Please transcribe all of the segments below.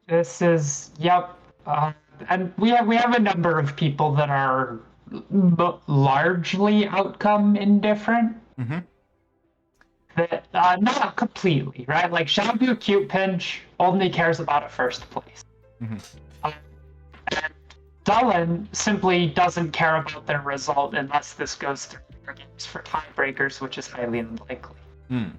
This is yep, and we have a number of people that are largely outcome indifferent. Mm-hmm. That not completely, right? Like Xiaobu Cute Pinch only cares about a first place. Mm-hmm. Uh, and Dullen simply doesn't care about their result unless this goes through games for tiebreakers, which is highly unlikely. Mm.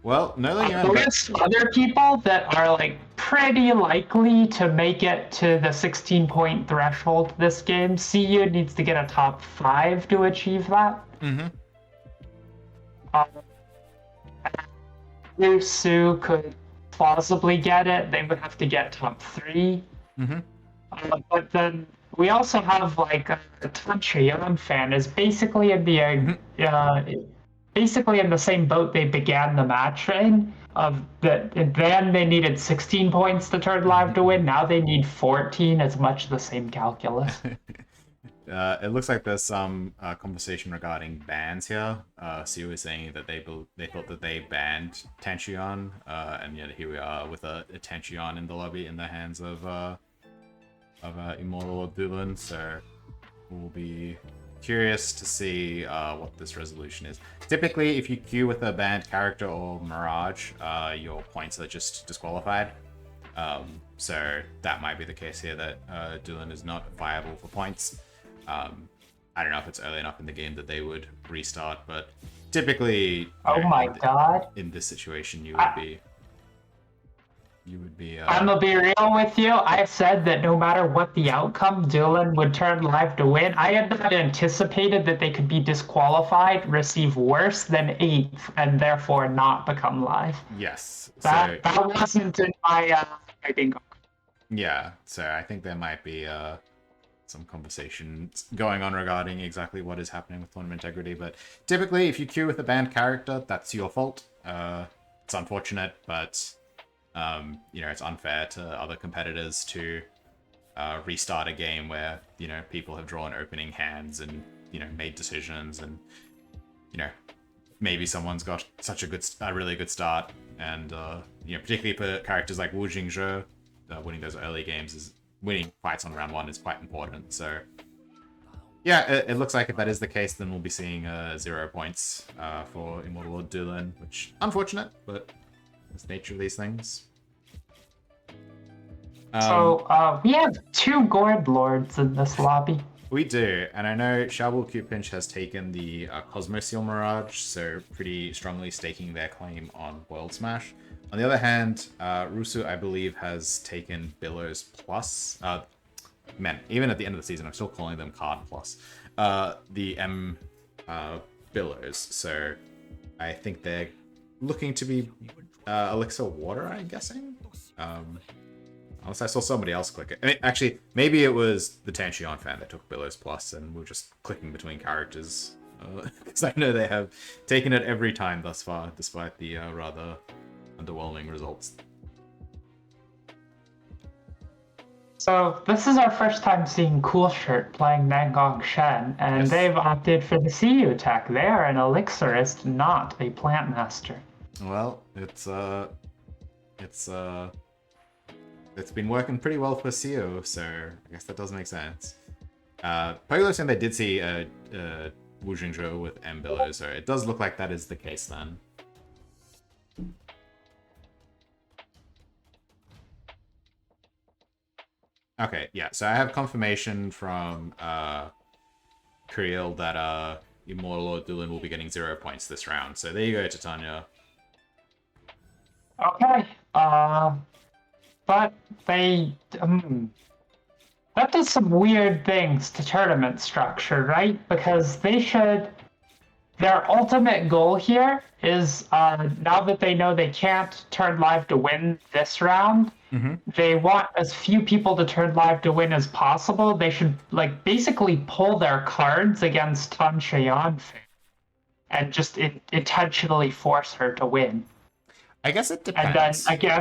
Well, no, that you but There's other people that are like pretty likely to make it to the 16-point threshold this game. CU needs to get a top 5 to achieve that. mm-hmm. Um, Su could plausibly get it. They would have to get top 3. Mm-hmm. But then we also have like a Tan Xian fan is basically in the same boat they began the match in. Of that, then they needed 16 points to turn live to win. Now they need 14. It's much the same calculus. It looks like there's some conversation regarding bans here. Siu was saying that they thought that they banned Tenchion, and yet here we are with a Tenchion in the lobby in the hands of Immortal Dulan. So we'll be curious to see what this resolution is. Typically, if you queue with a banned character or Mirage, your points are just disqualified. So that might be the case here, that Dulan is not viable for points. I don't know if it's early enough in the game that they would restart, but typically, Oh my god! in this situation, you would be. I'm gonna be real with you. I said that no matter what the outcome, Dylan would turn live to win. I had not anticipated that they could be disqualified, receive worse than 8th, and therefore not become live. Yes. That wasn't in my bingo. Yeah. So I think there might be some conversations going on regarding exactly what is happening with tournament integrity. But typically, if you queue with a banned character, that's your fault. It's unfortunate, but it's unfair to other competitors to restart a game where people have drawn opening hands and made decisions, and maybe someone's got such a really good start, and particularly for characters like Wu Jingzhe, winning those early games is. Winning fights on round 1 is quite important. So, yeah, it looks like if that is the case, then we'll be seeing 0 points for Immortal Dulan, which unfortunate, but it's the nature of these things. So we have 2 Gourd Lords in this lobby. We do, and I know Xiaobu Cupinch has taken the Cosmoseal Mirage, so pretty strongly staking their claim on World Smash. On the other hand, Rusu, I believe, has taken Billows Plus. Even at the end of the season, I'm still calling them Card Plus. The M Billows. So I think they're looking to be Elixir Water, I'm guessing. Unless I saw somebody else click it. I mean, actually, maybe it was the Tanchion fan that took Billows Plus, and we're just clicking between characters. Because I know they have taken it every time thus far, despite the rather underwhelming results. So this is our first time seeing Cool Shirt playing Nangong Shen, and Yes. they've opted for the CU tech. They are an elixirist, not a plant master. Well, it's been working pretty well for CO, so I guess that does make sense. Polo saying they did see Wu Jingzhou with M Billows, so it does look like that is the case then. Okay, yeah, so I have confirmation from Kriel that Immortal or Dulan will be getting 0 points this round. So there you go, Titania. Okay, but they that does some weird things to tournament structure, right? Because their ultimate goal here is now that they know they can't turn live to win this round, they want as few people to turn live to win as possible. They should basically pull their cards against Tan Xian and just intentionally force her to win. I guess it depends. And then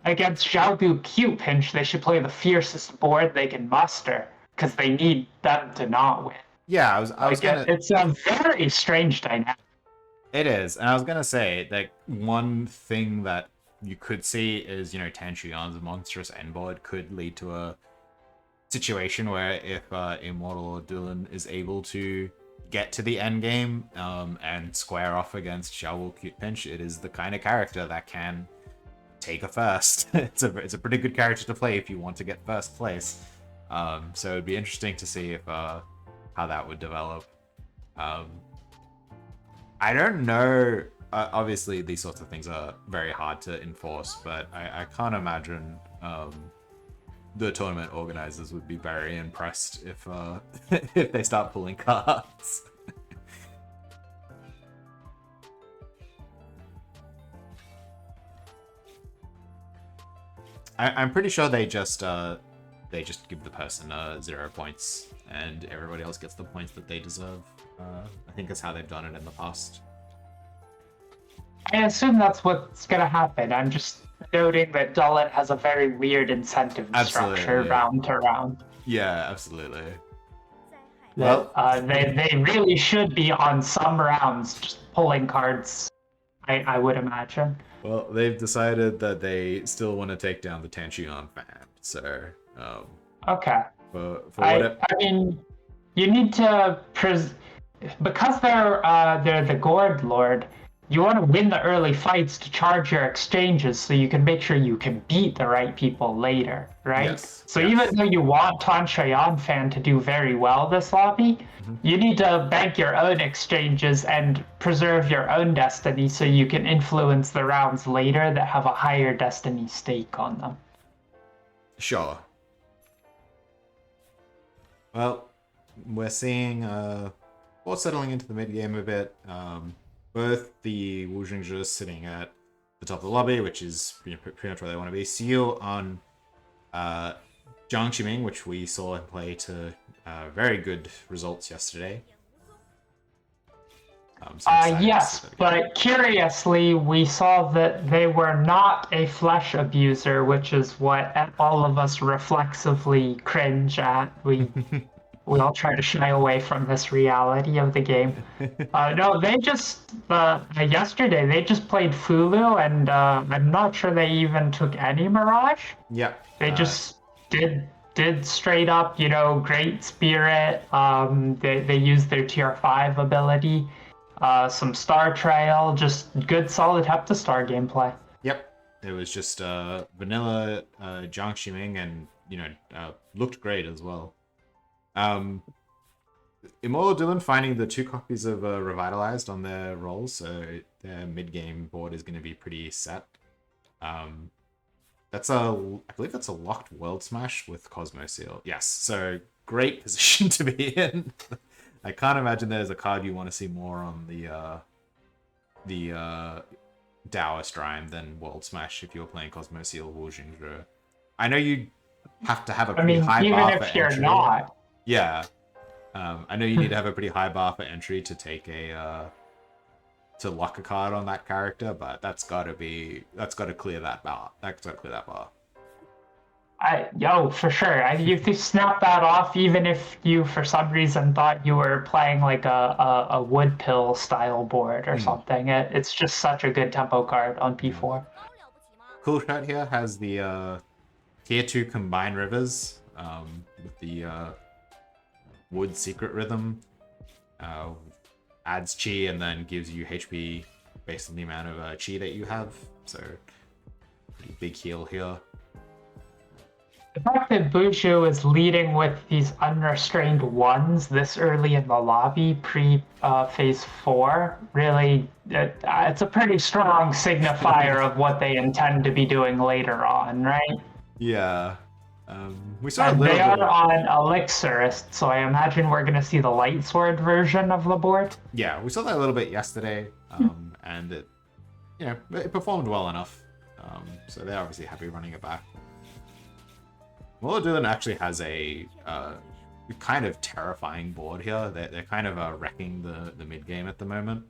against Xiaobu Cute Pinch, they should play the fiercest board they can muster because they need them to not win. Yeah, I was gonna. It's a very strange dynamic. It is, and I was gonna say that one thing that you could see is, Tan Xian's monstrous end board could lead to a situation where if Immortal or Dylan is able to get to the end game and square off against Xiaowu Cute Pinch, it is the kind of character that can take a first. It's a pretty good character to play if you want to get first place. So it'd be interesting to see if how that would develop. I don't know. Obviously, these sorts of things are very hard to enforce, but I can't imagine the tournament organizers would be very impressed if if they start pulling cards. I'm pretty sure they just give the person 0 points, and everybody else gets the points that they deserve. I think that's how they've done it in the past. I assume that's what's going to happen. I'm just noting that Dullet has a very weird incentive structure round to round. Yeah, absolutely. Well, they really should be on some rounds just pulling cards, I would imagine. Well, they've decided that they still want to take down the Tan Xian fan, so... okay. For I mean, you need to... because they're the Gourd Lord, you want to win the early fights to charge your exchanges so you can make sure you can beat the right people later, right? Yes, so yes. Even though you want Tan Xian fan to do very well this lobby, you need to bank your own exchanges and preserve your own destiny so you can influence the rounds later that have a higher destiny stake on them. Sure. Well, we're seeing board settling into the mid game a bit. Both the Wu Jingzhe sitting at the top of the lobby, which is pretty much where they want to be. Seal on Jiang Qiming, which we saw him play to very good results yesterday. Yes, but curiously, we saw that they were not a flesh abuser, which is what all of us reflexively cringe at. We all try to shy away from this reality of the game. No, they just, yesterday, they just played Fulu, and I'm not sure they even took any Mirage. Yeah. They just did straight up, Great Spirit. They used their tier 5 ability, some Star Trail, just good solid Heptastar gameplay. Yep. It was just vanilla Jiang Qiming, and, looked great as well. Immortal Dylan finding the 2 copies of Revitalized on their rolls, so their mid-game board is going to be pretty set. I believe that's a locked World Smash with Cosmo Seal. Yes, so great position to be in. I can't imagine there's a card you want to see more on the Taoist Rhyme than World Smash if you're playing Cosmo Seal Wu Jingzhe. I know you have to have a pretty high bar for entry. Even if you're not. Yeah. I know you need to have a pretty high bar for entry to take to lock a card on that character, but that's gotta clear that bar. That's gotta clear that bar. For sure. You snap that off, even if you, for some reason, thought you were playing like a wood pill style board or something. It's just such a good tempo card on P4. Cool Shot here has the tier 2 Combine Rivers with the Wood Secret Rhythm. Adds chi and then gives you HP based on the amount of chi that you have. So, pretty big heal here. The fact that Buju is leading with these unrestrained ones this early in the lobby pre-phase 4, really, it's a pretty strong signifier of what they intend to be doing later on, right? Yeah. We saw a little they are on Elixir, so I imagine we're going to see the light sword version of the board. Yeah, we saw that a little bit yesterday, and it performed well enough. So they're obviously happy running it back. Dylan actually has a kind of terrifying board here. They're kind of wrecking the mid game at the moment.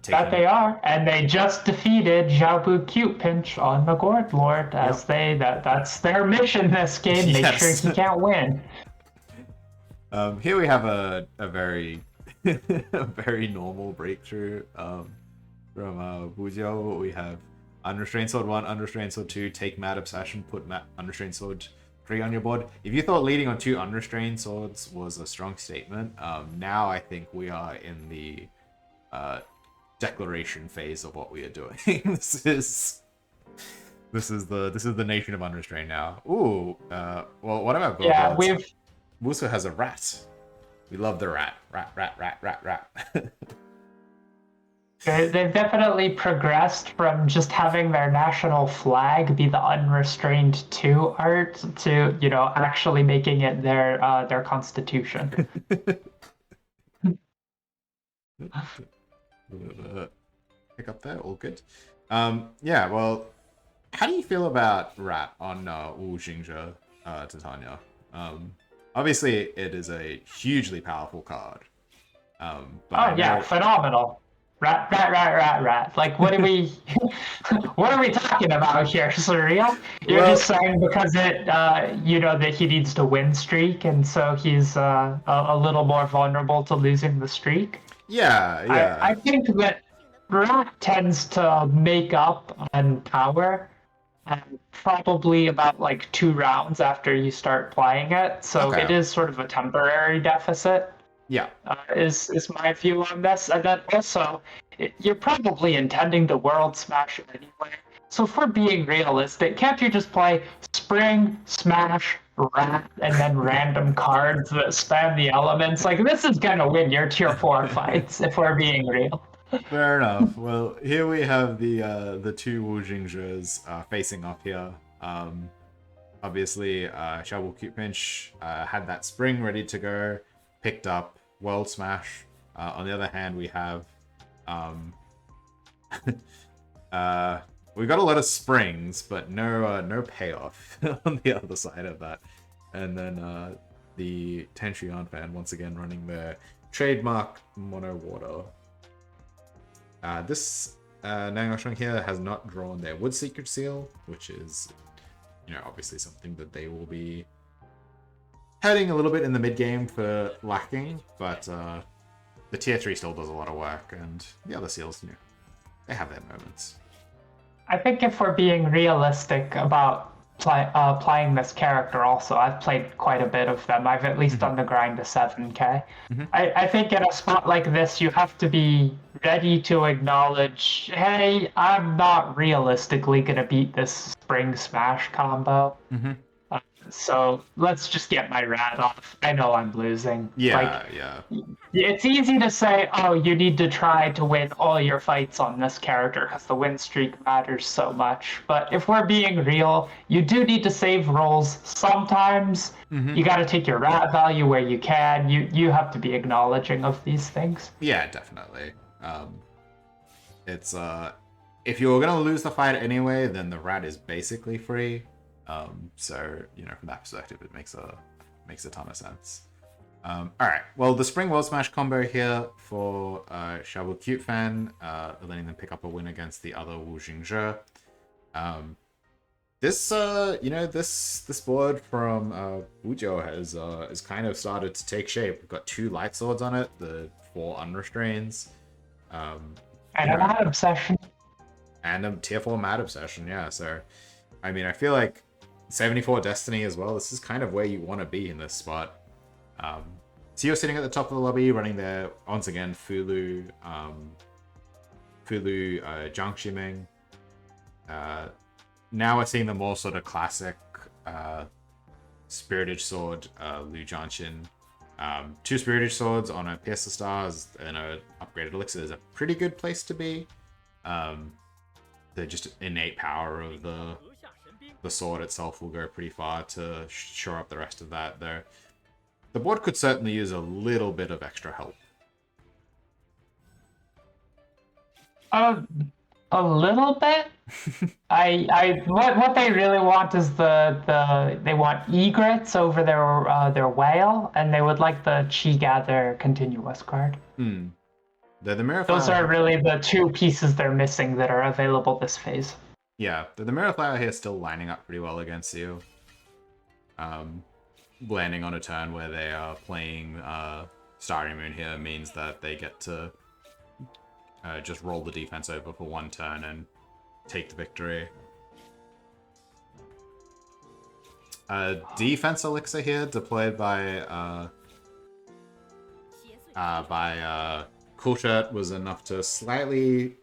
That they are, and they just defeated Xiaobu Cute Pinch on the Gourd Lord as that's their mission this game. Make sure he can't win. Here we have a very a very normal breakthrough from Buzio. We have Unrestrained Sword 1, Unrestrained Sword 2, take Mad Obsession, put Unrestrained Sword 3 on your board. If you thought leading on 2 Unrestrained Swords was a strong statement, now I think we are in the declaration phase of what we are doing. This is the nation of Unrestrained now. Ooh, well, what about Yeah, Billboards? Wusu has a rat. We love the rat. Rat. they've definitely progressed from just having their national flag be the Unrestrained 2 art to, actually making it their constitution. Pick up there, all good. Yeah, well, how do you feel about rat on Wu Xingzhe, Titania? Obviously, it is a hugely powerful card. But Yeah, phenomenal. Rat. Like, what are we, what are we talking about here, surreal? You're Well, just saying because that he needs to win streak, and so he's a little more vulnerable to losing the streak. yeah. I think that Rat tends to make up on power probably about like 2 rounds after you start playing it, so Okay. it is sort of a temporary deficit. Yeah. Is my view on this. And then also, you're probably intending to world smash it anyway. So if we're being realistic, can't you just play Spring, Smash, Rat, and then random cards that span the elements? Like, this is gonna win your tier 4 fights if we're being real. Fair enough. Well, here we have the two Wu Jingzhes facing off here. Obviously, Xiao Cute Pinch had that spring ready to go, picked up World Smash. On the other hand, we have we got a lot of springs, but no payoff on the other side of that. And then the Xian fan once again running their trademark mono water. This Nangashang here has not drawn their Wood Secret Seal, which is, obviously something that they will be heading a little bit in the mid game for lacking, but the tier 3 still does a lot of work, and the other seals, they have their moments. I think if we're being realistic about playing this character also, I've played quite a bit of them. I've at least done the grind to 7k. I think in a spot like this, you have to be ready to acknowledge, hey, I'm not realistically going to beat this Spring Smash combo. So let's just get my rat off. I know I'm losing. Yeah. It's easy to say, oh, you need to try to win all your fights on this character because the win streak matters so much. But if we're being real, you do need to save rolls sometimes. You got to take your rat value where you can. You have to be acknowledging of these things. Yeah, definitely. It's if you're gonna lose the fight anyway, then the rat is basically free. So from that perspective, it makes a ton of sense. All right. Well, the Spring World Smash combo here for Xiao Cute Fan, letting them pick up a win against the other Wu Jingzhe. This board from Wuzhou has kind of started to take shape. We've got 2 light swords on it, the 4 unrestrains, and a Mad Obsession. And a tier 4 Mad Obsession, yeah. So, I mean, I feel like 74 Destiny as well. This is kind of where you want to be in this spot. So you're sitting at the top of the lobby, running there once again. Fulu, Jiang Shiming. Now we're seeing the more sort of classic Spirit Edge Sword, Liu Jianxin. 2 Spirit Edge Swords on a Pierce the Stars and a upgraded elixir is a pretty good place to be. The just innate power of the sword itself will go pretty far to shore up the rest of that, though. The board could certainly use a little bit of extra help. A little bit. What they really want is they want egrets over their whale, and they would like the Chi Gather continuous card. The Mirror Those Flower, are really the 2 pieces they're missing that are available this phase. yeah, the Mirror Flower here is still lining up pretty well against you. Landing on a turn where they are playing Starry Moon here means that they get to just roll the defense over for 1 turn and take the victory. Defense elixir here deployed by Cool Shirt was enough to slightly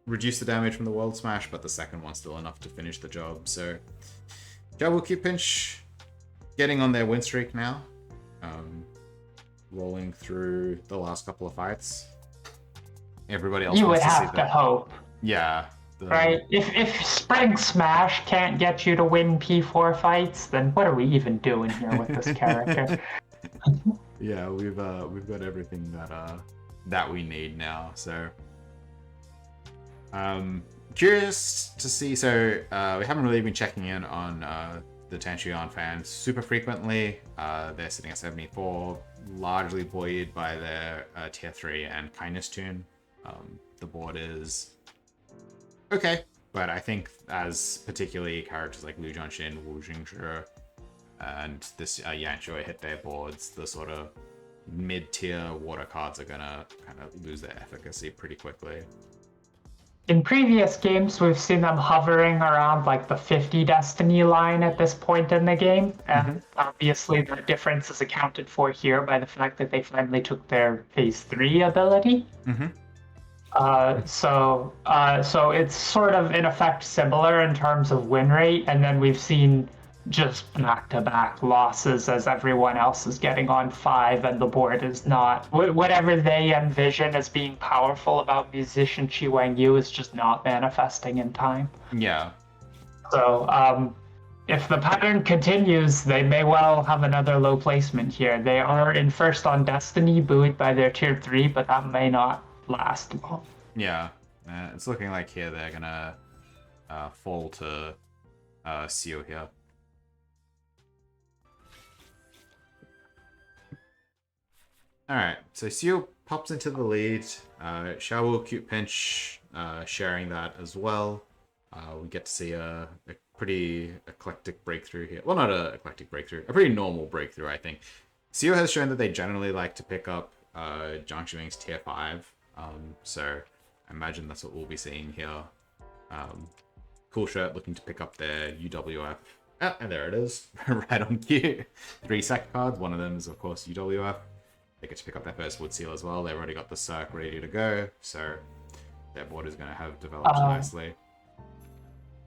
reduce the damage from the World Smash, but the second one still enough to finish the job. So Double Q Pinch getting on their win streak now, rolling through the last couple of fights. Everybody else You would wants to see have to that. hope. Yeah. Right? If Spring Smash can't get you to win P4 fights, then what are we even doing here with this character? Yeah, we've got everything that we need now. So, curious to see. So, we haven't really been checking in on the Tanchuan fans super frequently. They're sitting at 74, largely buoyed by their tier 3 and kindness tune. The board is okay, but I think as particularly characters like Lu Jianxin, Wu Jingzhi, and this Yanshui hit their boards, the sort of mid-tier water cards are gonna kind of lose their efficacy pretty quickly. In previous games, we've seen them hovering around like the 50 Destiny line at this point in the game, and obviously the difference is accounted for here by the fact that they finally took their Phase 3 ability. So it's sort of in effect similar in terms of win rate, and then we've seen just back-to-back losses as everyone else is getting on 5 and the board is not. Whatever they envision as being powerful about musician Chi Wang Yu is just not manifesting in time. Yeah. So if the pattern continues, they may well have another low placement here. They are in first on Destiny, buoyed by their tier 3, but that may not last long. Yeah. It's looking like here they're gonna fall to Xiu here. Alright, so Xiu pops into the lead. Xiaowu, Cute Pinch sharing that as well. We get to see a pretty eclectic breakthrough here. Well, not an eclectic breakthrough, a pretty normal breakthrough, I think. Xiu has shown that they generally like to pick up Jiang Shuing's tier 5. So I imagine that's what we'll be seeing here. Cool Shirt looking to pick up their UWF. Ah, and there it is, right on cue. 3 sack cards, one of them is of course UWF. They get to pick up their first Wood Seal as well. They've already got the Cirque ready to go, so their board is going to have developed nicely.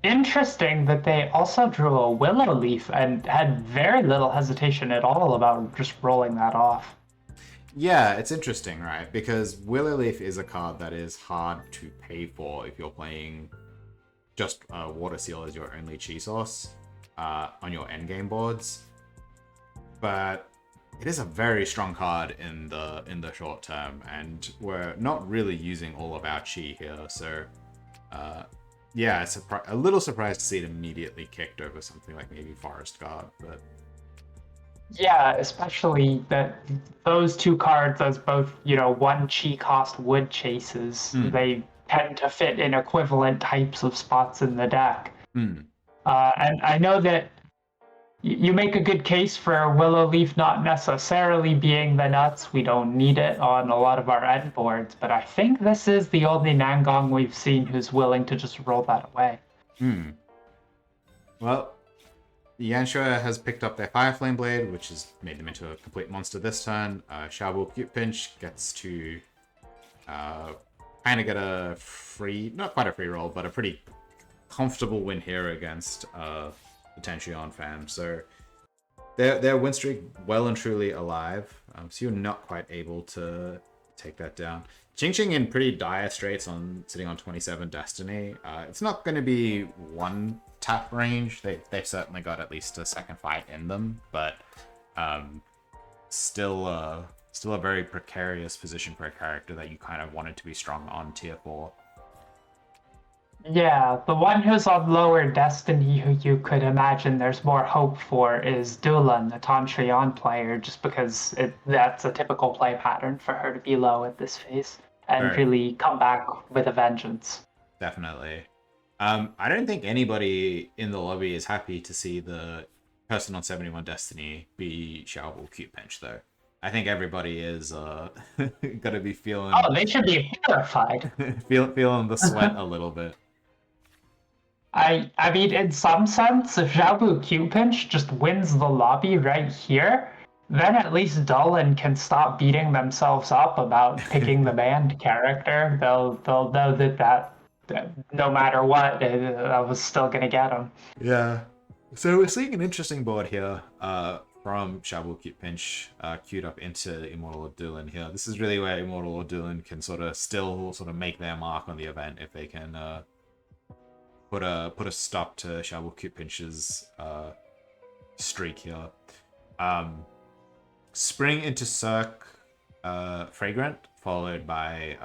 Interesting that they also drew a Willow Leaf and had very little hesitation at all about just rolling that off. Yeah, it's interesting, right? Because Willow Leaf is a card that is hard to pay for if you're playing just Water Seal as your only chi source on your endgame boards. But it is a very strong card in the short term, and we're not really using all of our chi here, so yeah, it's a little surprised to see it immediately kicked over something like maybe Forest Guard, but yeah, especially that those two cards as both, 1 chi cost wood chases, they tend to fit in equivalent types of spots in the deck. And I know that you make a good case for Willow Leaf not necessarily being the nuts. We don't need it on a lot of our end boards, but I think this is the only Nangong we've seen who's willing to just roll that away. Well, Yanshui has picked up their Fire Flame Blade, which has made them into a complete monster this turn. Xiaowu Cute Pinch gets to kind of get a free, not quite a free roll, but a pretty comfortable win here against the Tanchuan fam. So their win streak well and truly alive. So you're not quite able to take that down. Qingqing in pretty dire straits on sitting on 27 Destiny. It's not going to be one tap range. They've certainly got at least a second fight in them, but still a very precarious position for a character that you kind of wanted to be strong on tier 4. Yeah, the one who's on lower Destiny who you could imagine there's more hope for is Dulan, the Tanchuan player, just because that's a typical play pattern for her to be low at this phase and really come back with a vengeance. Definitely. I don't think anybody in the lobby is happy to see the person on 71 Destiny be Xiaowu Cute Pinch, though. I think everybody is gonna be feeling... Oh, they should be horrified. feeling the sweat a little bit. I mean, in some sense, if Xiaobu Q-Pinch just wins the lobby right here, then at least Dolan can stop beating themselves up about picking the banned character. They'll know that no matter what, I was still gonna get them. Yeah. So we're seeing an interesting board here from Shabul Cute Pinch queued up into Immortal Odulin here. This is really where Immortal Odulin can still make their mark on the event if they can put a stop to Shabul Cute Pinch's streak here. Spring into Cirque Fragrant, followed by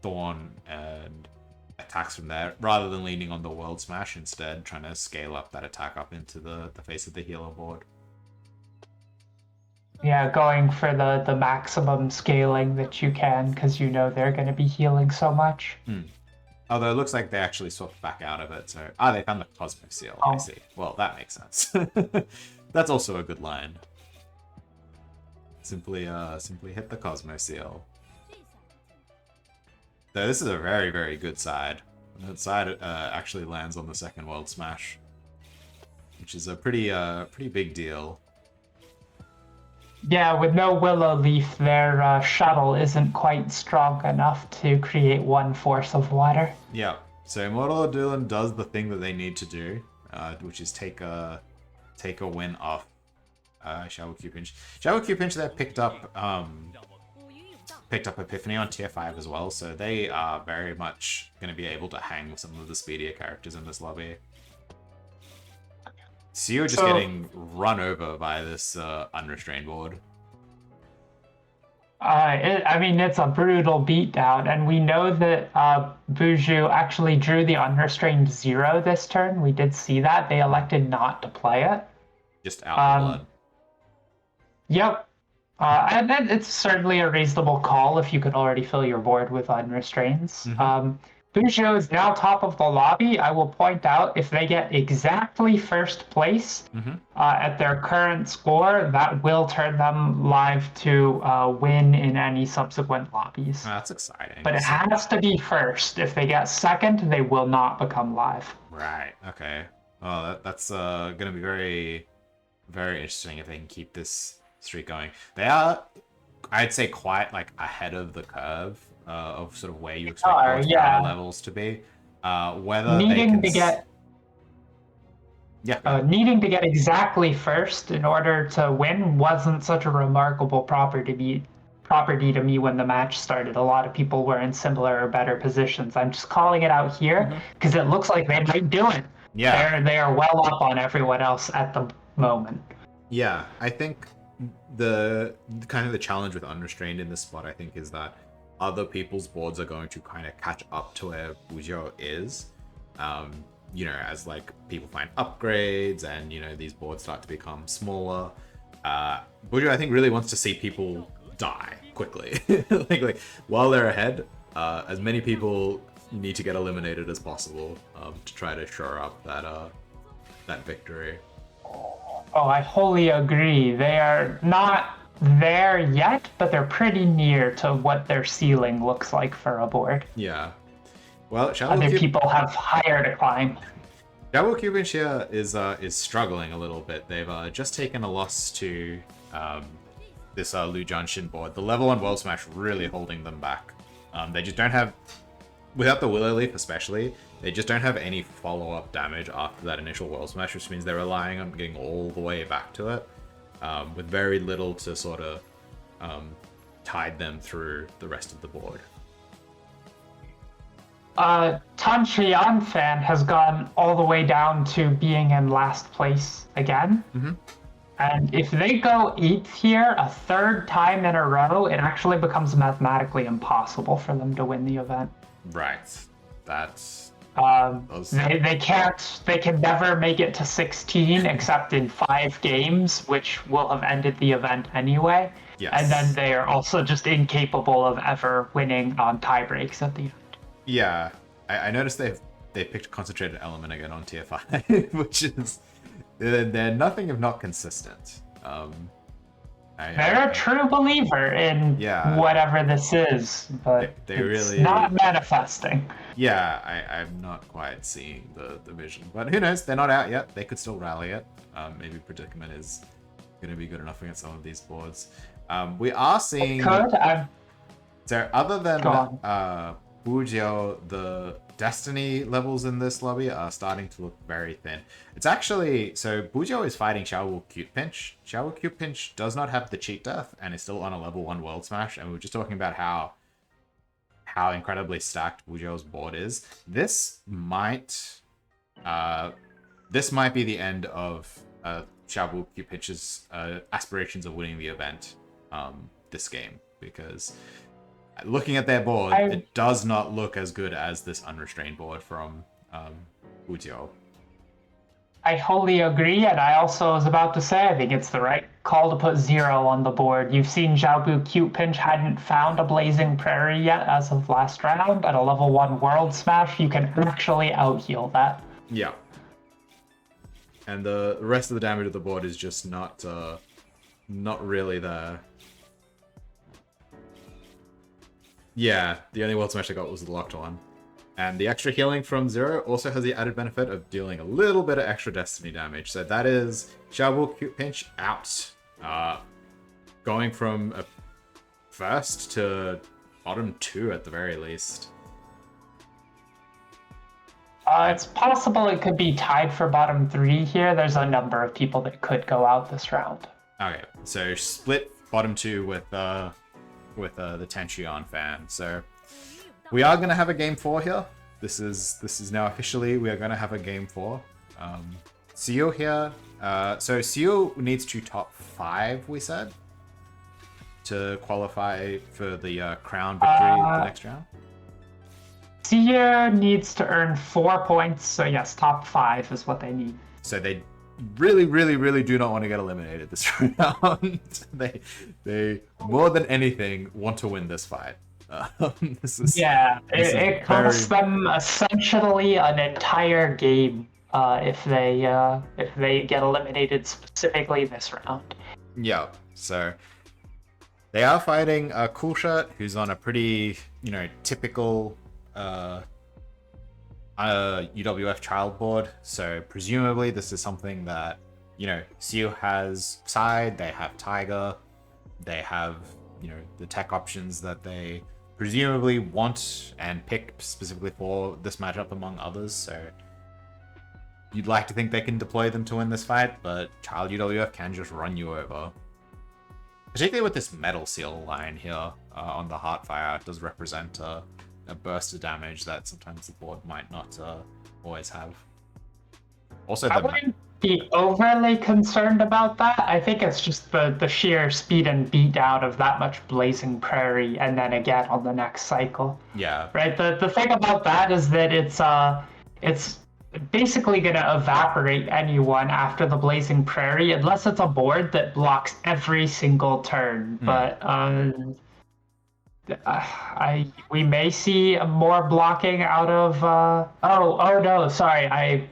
Thorn and attacks from there, rather than leaning on the World Smash, instead trying to scale up that attack up into the face of the healer board. Yeah, going for the maximum scaling that you can, because you know they're going to be healing so much. Although it looks like they actually swapped back out of it, so... they found the Cosmo Seal, I see. Well, that makes sense. That's also a good line. Simply hit the Cosmo Seal. Though this is a very, very good side. That side actually lands on the second World Smash, which is a pretty big deal. Yeah, with no Willow Leaf, their shuttle isn't quite strong enough to create one force of water. Yeah, so Immortal Odulin does the thing that they need to do, which is take a win off Shower Q Pinch. Shower Q Pinch there picked up Epiphany on tier 5 as well, so they are very much going to be able to hang with some of the speedier characters in this lobby. So you're just getting run over by this unrestrained board. I mean, it's a brutal beatdown, and we know that Buju actually drew the unrestrained 0 this turn. We did see that. They elected not to play it. Just out the blood. Yep. And then it's certainly a reasonable call if you can already fill your board with unrestraints. Bujo is now top of the lobby. I will point out, if they get exactly first place at their current score, that will turn them live to win in any subsequent lobbies. That's exciting. But it has to be first. If they get second, they will not become live. Right. Okay. Oh, that's going to be very, very interesting if they can keep this streak going. They are, I'd say, quite ahead of the curve of sort of where you expect those power levels to be. Whether needing they can... needing to get exactly first in order to win wasn't such a remarkable property to me when the match started. A lot of people were in similar or better positions. I'm just calling it out here because it looks like they might do it. Yeah, they are well up on everyone else at the moment. Yeah, I think the challenge with unrestrained in this spot, I think, is that other people's boards are going to kind of catch up to where Bujo is. As people find upgrades and these boards start to become smaller. Bujo, I think, really wants to see people die quickly. While they're ahead, as many people need to get eliminated as possible to try to shore up that victory. Oh, I wholly agree. They are not there yet, but they're pretty near to what their ceiling looks like for a board. Yeah. Well, other people have higher to climb. Jabo Cubinch here is struggling a little bit. They've just taken a loss to this Lu Jianshin board. The level 1 World Smash really holding them back. They just don't have, without the Willow Leaf especially, they just don't have any follow-up damage after that initial World Smash, which means they're relying on getting all the way back to it, with very little to sort of tide them through the rest of the board. Tan Xian fan has gone all the way down to being in last place again. And if they go 8th here a third time in a row, it actually becomes mathematically impossible for them to win the event. Right. That's... They can never make it to 16 except in 5 games, which will have ended the event anyway. Yes. And then they are also just incapable of ever winning on tie breaks at the end. Yeah, I noticed they picked Concentrated Element again on tier 5, which is they're nothing if not consistent. They're a true believer in Yeah. whatever this is, but They it's really, not manifesting. yeah, I'm not quite seeing the vision, but who knows? They're not out yet. They could still rally it. Maybe Predicament is going to be good enough against some of these boards. We are seeing. Could I'm So other than gone. Bujiao, the Destiny levels in this lobby are starting to look very thin. It's actually, so Bujiao is fighting Xiaowu Cute Pinch. Xiaowu Cute Pinch does not have the cheat death and is still on a level 1 World Smash, and we were just talking about how incredibly stacked Bujiao's board is. This might be the end of Xiaowu Cute Pinch's aspirations of winning the event this game, because looking at their board, it does not look as good as this unrestrained board from Bujiao. I wholly agree, and I also was about to say I think it's the right call to put 0 on the board. You've seen Xiaobu Cute Pinch hadn't found a Blazing Prairie yet as of last round. At a level 1 World Smash, you can actually out-heal that. Yeah. And the rest of the damage of the board is just not really there. Yeah, the only World Smash I got was the locked one. And the extra healing from 0 also has the added benefit of dealing a little bit of extra Destiny damage. So that is Xiaowu Cute Pinch out. Going from a first to bottom 2 at the very least. It's possible it could be tied for bottom 3 here. There's a number of people that could go out this round. Okay, so split bottom 2 with the Xian fan. So we are going to have a game 4 here. This is now officially, we are going to have a game 4. Seo here. So Seo needs to top 5, we said, to qualify for the crown victory the next round. Seo needs to earn 4 points. So yes, top 5 is what they need. So they really, really, really do not want to get eliminated this round. They more than anything want to win this fight. It costs them essentially an entire game if they get eliminated specifically this round. Yeah, so they are fighting Cool Shirt, who's on a pretty typical UWF child board. So presumably this is something that Seo has side. They have Tiger. They have the tech options that they presumably want and pick specifically for this matchup among others. So you'd like to think they can deploy them to win this fight, but Child UWF can just run you over. Particularly with this Metal Seal line here on the Heartfire, it does represent a burst of damage that sometimes the board might not always have. Also, I wouldn't be overly concerned about that. I think it's just the sheer speed and beat down of that much Blazing Prairie, and then again on the next cycle. Yeah. Right. The thing about that is that it's basically going to evaporate anyone after the Blazing Prairie, unless it's a board that blocks every single turn. But we may see more blocking out of. Oh no! Sorry, I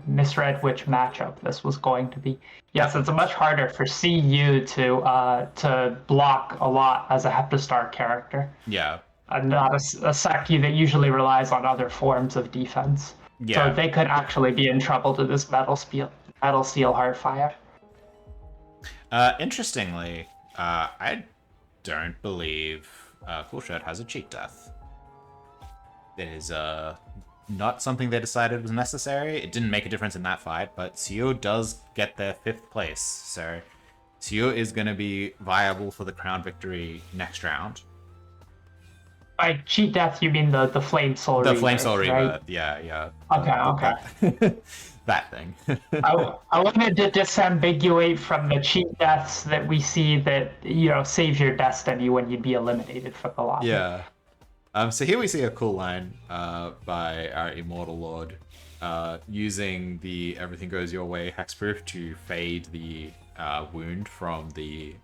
misread which matchup this was going to be. Yes, it's much harder for CU to block a lot as a Heptastar character. Yeah. And not a Seki that usually relies on other forms of defense. Yeah. So they could actually be in trouble to this Metal Seal Heartfire. Interestingly, I don't believe Cool Shirt has a cheat death. It is not something they decided was necessary. It didn't make a difference in that fight, but Seo does get their 5th place. So Seo is going to be viable for the crown victory next round. By cheat death, you mean the Flame Soul Reaver? The Flame Soul Reaver, right? yeah. Okay. That thing. I wanted to disambiguate from the cheat deaths that we see that, save your destiny when you'd be eliminated from the lobby. Yeah. So here we see a cool line by our Immortal Lord using the Everything Goes Your Way hexproof to fade the wound from the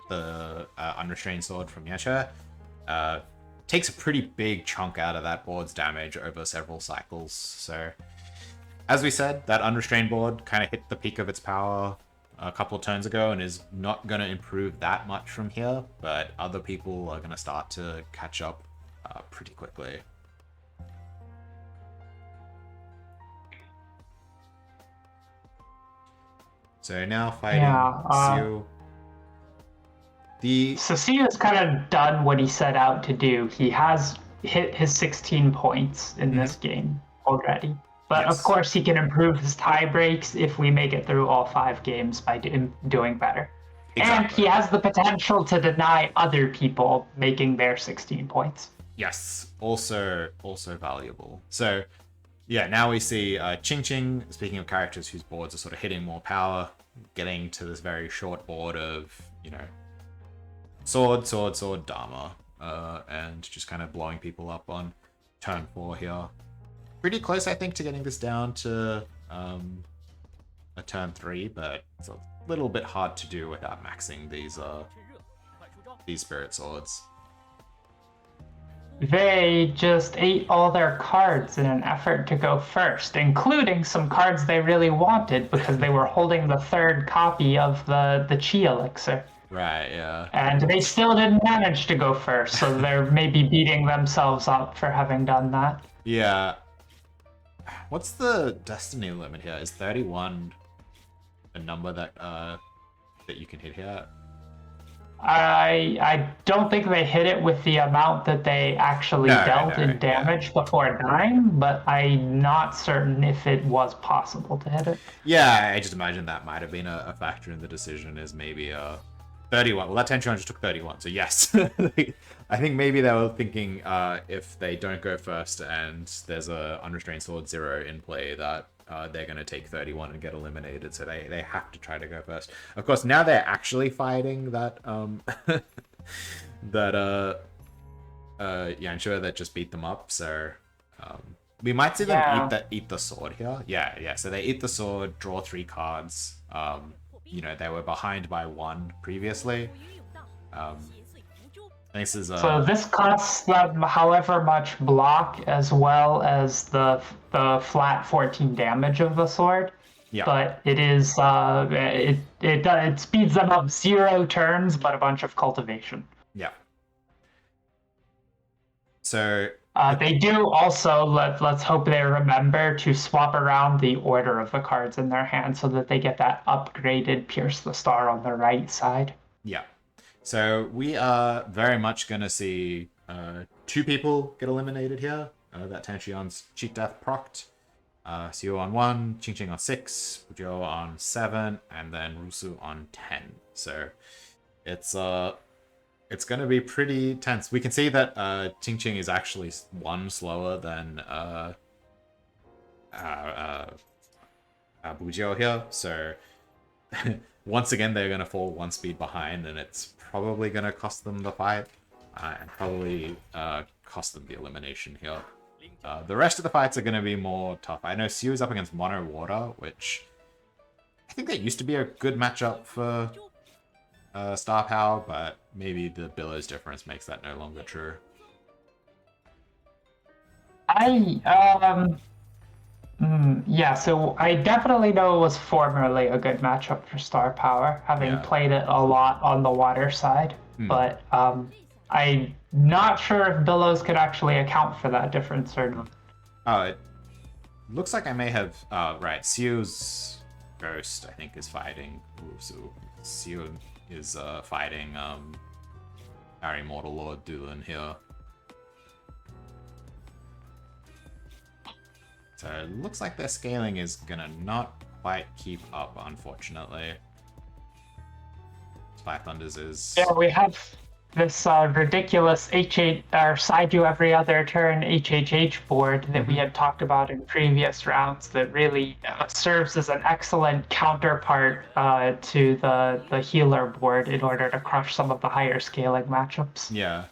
Unrestrained Sword from Yesha. Takes a pretty big chunk out of that board's damage over several cycles. So, as we said, that Unrestrained board kind of hit the peak of its power a couple of turns ago and is not going to improve that much from here, but other people are going to start to catch up pretty quickly. So now fighting Xiu. Cecilia's kind of done what he set out to do. He has hit his 16 points in this game already. But of course, he can improve his tie breaks if we make it through all 5 games by doing better. Exactly. And he has the potential to deny other people making their 16 points. Yes, also valuable. So, yeah, now we see Qing, speaking of characters whose boards are sort of hitting more power, getting to this very short board of, you know, sword, Dharma, and just kind of blowing people up on turn 4 here. Pretty close, I think, to getting this down to a turn 3, but it's a little bit hard to do without maxing these spirit swords. They just ate all their cards in an effort to go first, including some cards they really wanted because they were holding the 3rd copy of the Chi Elixir. Right, yeah. And they still didn't manage to go first, so they're maybe beating themselves up for having done that. Yeah. What's the destiny limit here? Is 31 a number that you can hit here? I don't think they hit it with the amount that they actually dealt in damage before dying, but I'm not certain if it was possible to hit it. Yeah, I just imagine that might have been a factor in the decision, is maybe 31. Well, that 10 just took 31, so yes. I think maybe they were thinking if they don't go first and there's a Unrestrained Sword 0 in play, that they're going to take 31 and get eliminated, so they have to try to go first. Of course, now they're actually fighting that Yanshua that just beat them up, so we might see them eat the sword here. Yeah, so they eat the sword, draw 3 cards. You know, they were behind by 1 previously. This is so this costs them however much block as well as the flat 14 damage of the sword. Yeah. But it is it speeds them up 0 turns, but a bunch of cultivation. Yeah. So they do also let's hope they remember to swap around the order of the cards in their hand so that they get that upgraded Pierce the Star on the right side. Yeah. So we are very much going to see 2 people get eliminated here. That Tanxian's Cheat Death procced. Xiu on 1, Qing on 6, Buzhou on 7, and then Rusu on 10. So it's going to be pretty tense. We can see that Qing is actually 1 slower than Buzhou here. So once again, they're going to fall 1 speed behind, and it's probably going to cost them the fight, and probably cost them the elimination here. The rest of the fights are going to be more tough. I know Xiu is up against Mono Water, which I think that used to be a good matchup for Star Power, but maybe the Billows difference makes that no longer true. Yeah, so I definitely know it was formerly a good matchup for Star Power, having played it a lot on the water side, but I'm not sure if Billows could actually account for that difference or not. It looks like I may have... right, Xiu's Ghost, I think, is fighting Rusu. Xiu is fighting our Immortal Lord Dulan here. So it looks like their scaling is gonna not quite keep up, unfortunately. Spy Thunders is... Yeah, we have this ridiculous H8 or side you every other turn HHH board that we had talked about in previous rounds that really serves as an excellent counterpart to the healer board in order to crush some of the higher scaling matchups. Yeah.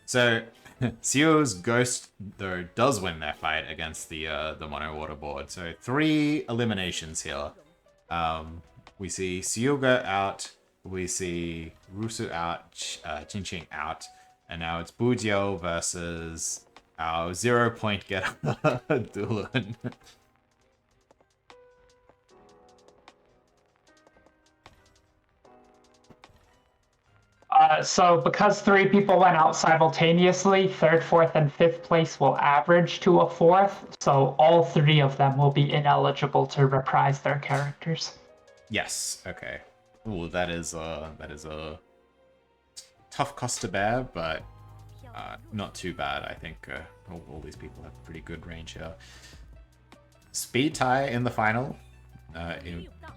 So Xiu's Ghost, though, does win their fight against the Mono Water board. So 3 eliminations here. We see Xiu go out, we see Rusu out, Qing out, and now it's Buzhou versus our 0-point getter, Dulan. So because 3 people went out simultaneously, third, fourth, and fifth place will average to a fourth. So all 3 of them will be ineligible to reprise their characters. Yes. Okay. Ooh, that is a tough cost to bear, but not too bad. I think all these people have pretty good range here. Speed tie in the final.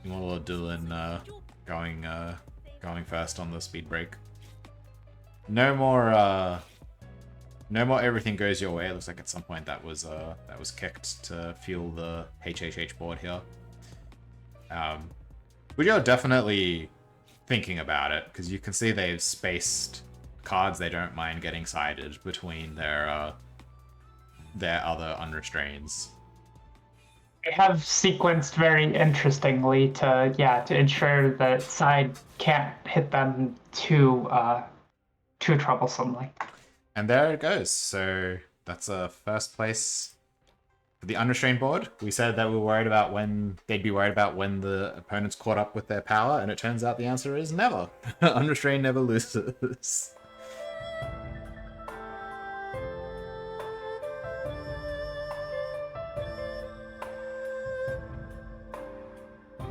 Immortal Dylan going first on the speed break. No more everything goes your way. It looks like at some point that was kicked to fuel the HHH board here. But you're definitely thinking about it, because you can see they've spaced cards they don't mind getting sided between their other unrestrains. They have sequenced very interestingly to ensure that side can't hit them too troublesomely. And there it goes. So that's a first place for the unrestrained board. We said that we were worried about when they'd be worried about when the opponents caught up with their power, and it turns out the answer is never. Unrestrained never loses.